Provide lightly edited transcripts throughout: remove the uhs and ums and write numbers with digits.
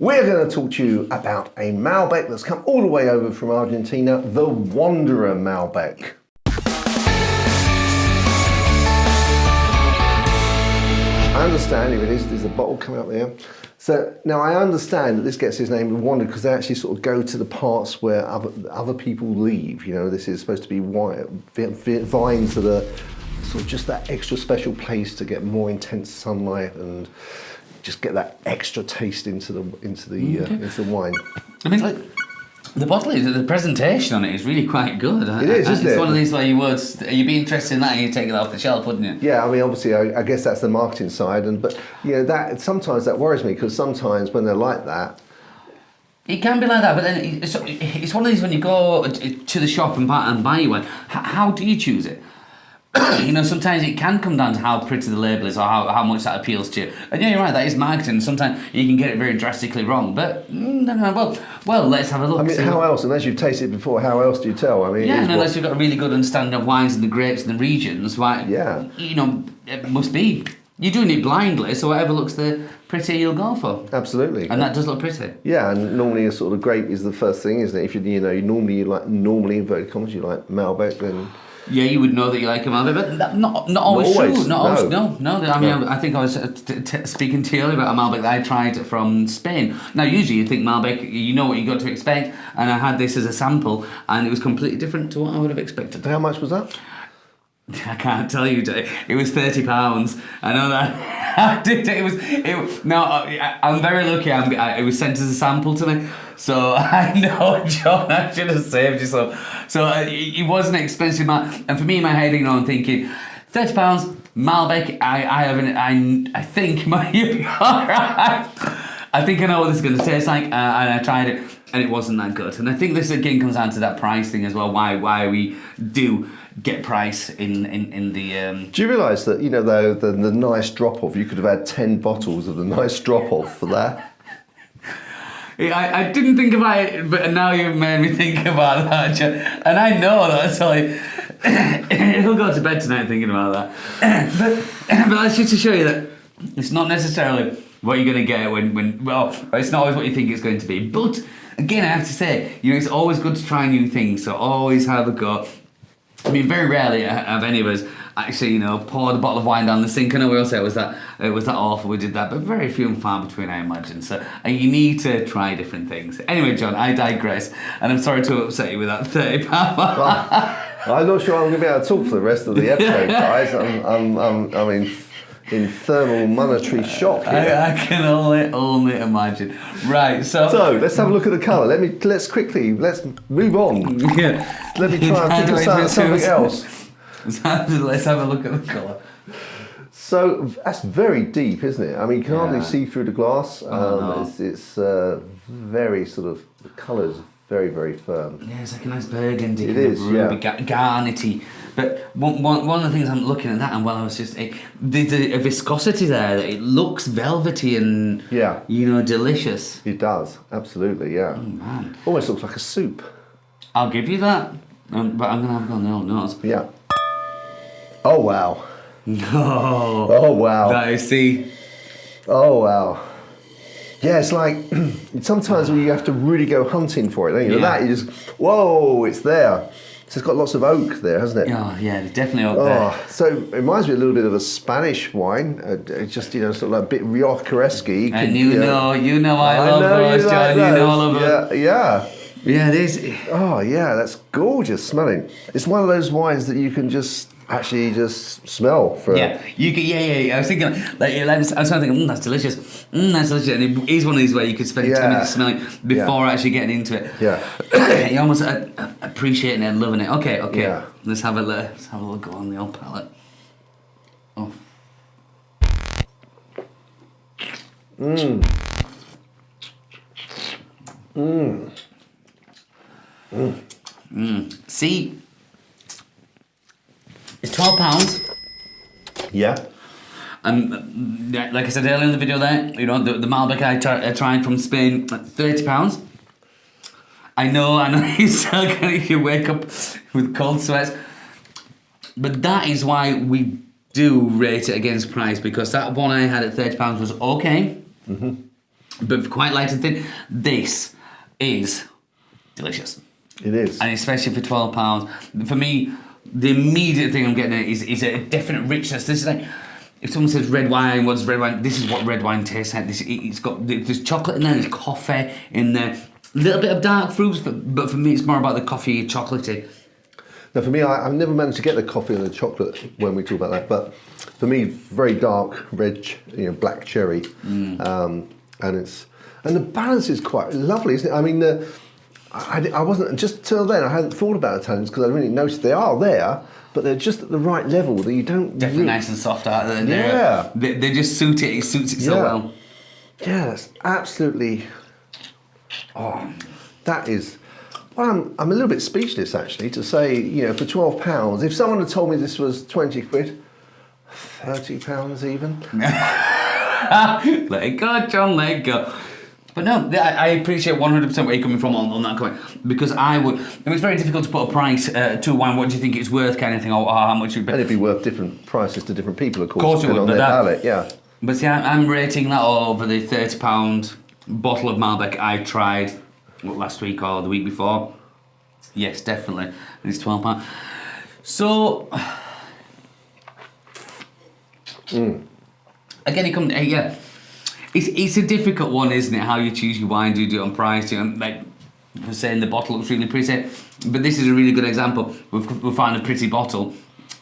We're going to talk to you about a Malbec that's come all the way over from Argentina, the Wanderer Malbec. I understand if it is, there's a bottle coming up there. So now I understand that this gets its name, Wanderer, because they actually sort of go to the parts where other people leave. You know, this is supposed to be vines that are sort of just that extra special place to get more intense sunlight and just get that extra taste into the wine. I mean, like, the bottle is, the presentation on it is really quite good. It is, isn't it? It's one of these where you'd be interested in that and you take it off the shelf, wouldn't you? Yeah, I mean, obviously, I guess that's the marketing side, but you know, that sometimes that worries me because sometimes when they're like that, it can be like that. But then it's one of these when you go to the shop and buy you one. How do you choose it? You know, sometimes it can come down to how pretty the label is or how much that appeals to you. And yeah, you're right, that is marketing. Sometimes you can get it very drastically wrong. But, well, let's have a look. I mean, how else, unless you've tasted it before, how else do you tell? I mean, yeah, unless you've got a really good understanding of wines and the grapes and the regions, why, yeah, you know, it must be. You're doing it blindly, so whatever looks the prettier you'll go for. Absolutely. And that does look pretty. Yeah, and normally a sort of grape is the first thing, isn't it? If you normally inverted commas, you like Malbec, then... Yeah, you would know that you like a Malbec, but not always true. Not always. No. I mean, I think I was speaking to you earlier about a Malbec that I tried from Spain. Now, usually you think Malbec, you know what you got to expect, and I had this as a sample, and it was completely different to what I would have expected. How much was that? I can't tell you. It was £30. I know that. I'm very lucky. It was sent as a sample to me, so I know, John, I should have saved you some. So it was an expensive man, and for me in my head, you know, I'm thinking £30 Malbec. I think might be alright. I think I know what this is going to taste like, and I tried it, and it wasn't that good. And I think this again comes down to that price thing as well. Why we do get price in the. Do you realise that, you know, the nice drop off? You could have had 10 bottles of the nice drop off for that. I didn't think about it, but now you've made me think about that, John. And I know that. So he'll go to bed tonight thinking about that. but that's just to show you that it's not necessarily what you're going to get when it's not always what you think it's going to be. But again, I have to say, you know, it's always good to try new things. So always have a go. I mean, very rarely have any of us actually, you know, poured a bottle of wine down the sink. I know we all say it was that awful, we did that, but very few and far between, I imagine. So you need to try different things. Anyway, John, I digress, and I'm sorry to upset you with that £30. Well, I'm not sure I'm going to be able to talk for the rest of the episode, guys. I'm in thermal monetary shock here. I can only imagine. Right, so let's have a look at the colour. Let's move on. Yeah. Let me try and think of something else. Let's have a look at the colour. So that's very deep, isn't it? I mean, you can hardly see through the glass. No. It's very sort of, the colour's very, very firm. Yeah, it's like a nice burgundy. It is, ruby, garnety. But one of the things I'm looking at that, and I was just there's a viscosity there that it looks velvety and delicious. It does, absolutely, yeah. Oh man, almost looks like a soup. I'll give you that, but I'm gonna have it on the old nose. Yeah. Oh wow. No. Oh wow. That is see. Oh wow. Yeah, it's like sometimes you have to really go hunting for it, don't you? Yeah. That you just it's there. So it's got lots of oak there, hasn't it? Oh yeah, there's definitely oak there. So it reminds me a little bit of a Spanish wine, just sort of like a bit Rioja-esque. And you know I love those, John. You know I love them. Yeah. Yeah, it is. Oh yeah, that's gorgeous smelling. It's one of those wines that you can just smell for. Yeah, you can. Yeah. I was thinking, I was thinking, that's delicious. That's delicious. And it is one of these where you could spend 10 minutes smelling before actually getting into it. Yeah. You're almost appreciating it and loving it. Okay. Yeah. Let's have a look on the old palate. Oh. See, it's £12. Yeah. And like I said earlier in the video there, you know, the Malbec I tried from Spain at £30. I know you wake up with cold sweats, but that is why we do rate it against price, because that one I had at £30 was okay. Mm-hmm. but quite light and thin. This is delicious. It is. And especially for £12. For me, the immediate thing I'm getting is a definite richness. This is like, if someone says red wine, what's red wine? This is what red wine tastes like. There's chocolate in there, there's coffee in there. A little bit of dark fruits, but for me it's more about the coffee, chocolatey. Now for me, I've never managed to get the coffee and the chocolate when we talk about that, but for me, very dark red, black cherry, and the balance is quite lovely, isn't it? I mean, I wasn't, just till then, I hadn't thought about Italians because I really noticed they are there, but they're just at the right level that you don't... Definitely nice and soft, aren't they? Yeah. They just suit it so well. Yeah, that's absolutely... Oh, that is... Well, I'm a little bit speechless, actually, to say, for £12, if someone had told me this was 20 quid, £30 even... Let it go, John, let it go. But no, I appreciate 100% where you're coming from on that comment, because it's very difficult to put a price to wine. What do you think it's worth, kind of thing, or how much it would be? And it'd be worth different prices to different people, of course. Of course it would, on but their palate, yeah. But see, I'm rating that over the £30 bottle of Malbec I tried last week or the week before. Yes, definitely. It's £12. So, again, it comes, yeah. It's a difficult one, isn't it? How you choose your wine? Do you do it on price? Like for saying the bottle looks really pretty, but this is a really good example. We've found a pretty bottle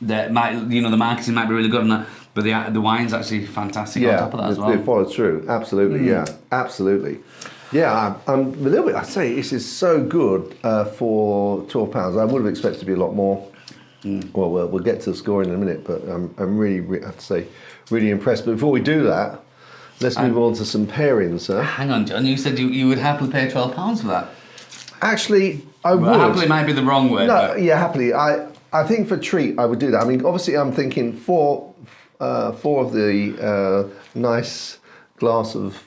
that might, the marketing might be really good on that, but the wine's actually fantastic on top of that as well. Yeah, it followed through. Absolutely, yeah, absolutely. Yeah, I'm a little bit. I say this is so good for £12. I would have expected to be a lot more. Well, we'll get to the scoring in a minute, but I'm really, I have to say, really impressed. But before we do that, let's move on to some pairings, sir. Hang on, John. You said you would happily pay £12 for that. Actually, I would. Happily might be the wrong word. No, yeah, happily. I think for treat, I would do that. I mean, obviously, I'm thinking four of the nice glass of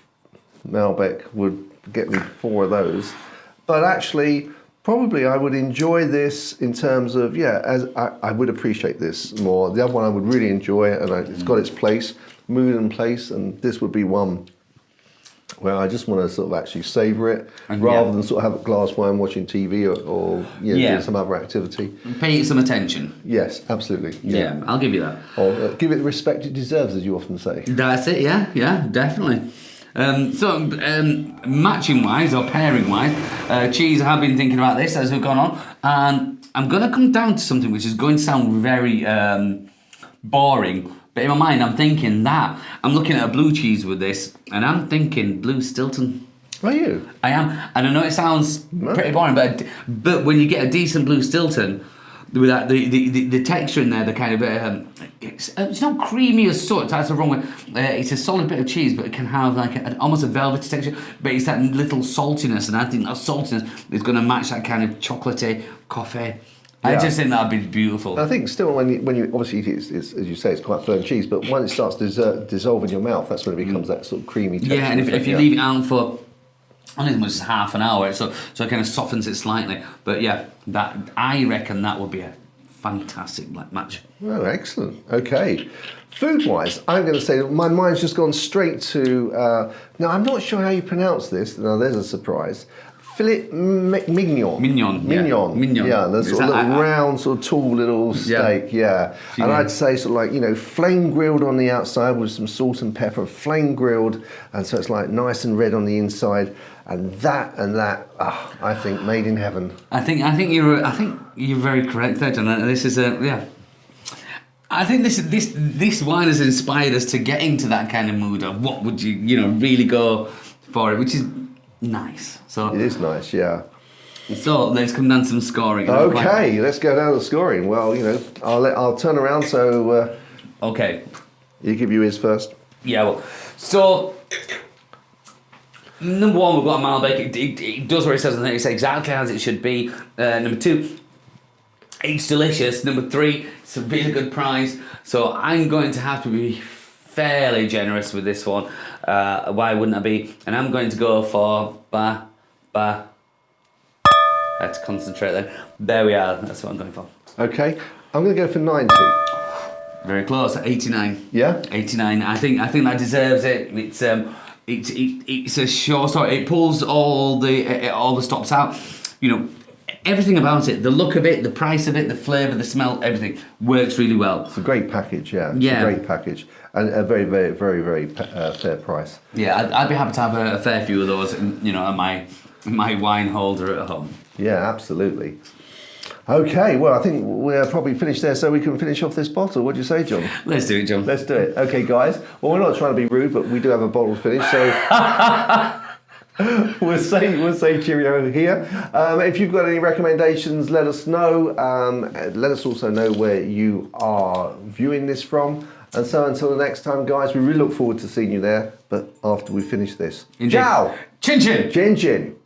Malbec would get me 4 of those. But actually, probably I would enjoy this in terms of, as I would appreciate this more. The other one I would really enjoy, and it's got its place, mood and place, and this would be one where I just want to sort of actually savour it rather than sort of have a glass of wine watching TV or doing some other activity. Pay it some attention. Yes, absolutely. Yeah, I'll give you that. Or give it the respect it deserves, as you often say. That's it, yeah, definitely. Matching wise or pairing wise, Cheese, I have been thinking about this as we've gone on, and I'm going to come down to something which is going to sound very boring, but in my mind I'm thinking that I'm looking at a blue cheese with this, and I'm thinking blue Stilton. Are you? I am, and I know it sounds pretty boring, but when you get a decent blue Stilton, with that the texture in there, the kind of it's not creamy as such. That's the wrong way. It's a solid bit of cheese, but it can have like almost a velvety texture. But it's that little saltiness, and I think that saltiness is going to match that kind of chocolatey coffee. I just think that'd be beautiful. I think still when you obviously it's, as you say, it's quite firm cheese, but when it starts to dissolve in your mouth, that's when it becomes that sort of creamy texture. Yeah, and if you leave it out for only as much as half an hour, so it kind of softens it slightly. But yeah, that I reckon that would be a fantastic match. Oh, excellent. Okay. Food-wise, I'm going to say that my mind's just gone straight to... now, I'm not sure how you pronounce this. Now, there's a surprise. Filet mignon. Mignon. Yeah, the sort of little round, sort of tall little steak, yeah. And I'd say sort of like, flame grilled on the outside with some salt and pepper, flame grilled, and so it's like nice and red on the inside. And that, I think, made in heaven. I think you're very correct there, John. This is I think this wine has inspired us to get into that kind of mood of what would you really go for it, which is nice. So it is nice, yeah. So let's come down to some scoring. Okay, let's go down to the scoring. Well, I'll turn around. So okay, you give yours first. Yeah. Well, so. Number 1, we've got a Malbec. It does what it says on it. It's exactly as it should be. Number 2, it's delicious. Number 3, it's a really good price. So I'm going to have to be fairly generous with this one. Why wouldn't I be? And I'm going to go for I had to concentrate there. There we are. That's what I'm going for. Okay, I'm going to go for 90. it's a short story. It pulls all the stops out. You know, everything about it, the look of it, the price of it, the flavour, the smell, everything works really well. It's a great package, yeah. It's a great package. And a very, very, very, very fair price. Yeah, I'd be happy to have a fair few of those, you know, at my wine holder at home. Yeah, absolutely. Okay, well, I think we're probably finished there, so we can finish off this bottle. What do you say, John? Let's do it, John. Let's do it. Okay, guys. Well, we're not trying to be rude, but we do have a bottle to finish, so we'll say cheerio here. If you've got any recommendations, let us know. Let us also know where you are viewing this from. And so until the next time, guys, we really look forward to seeing you there, but after we finish this. Indeed. Ciao! Chin chin! Chin chin!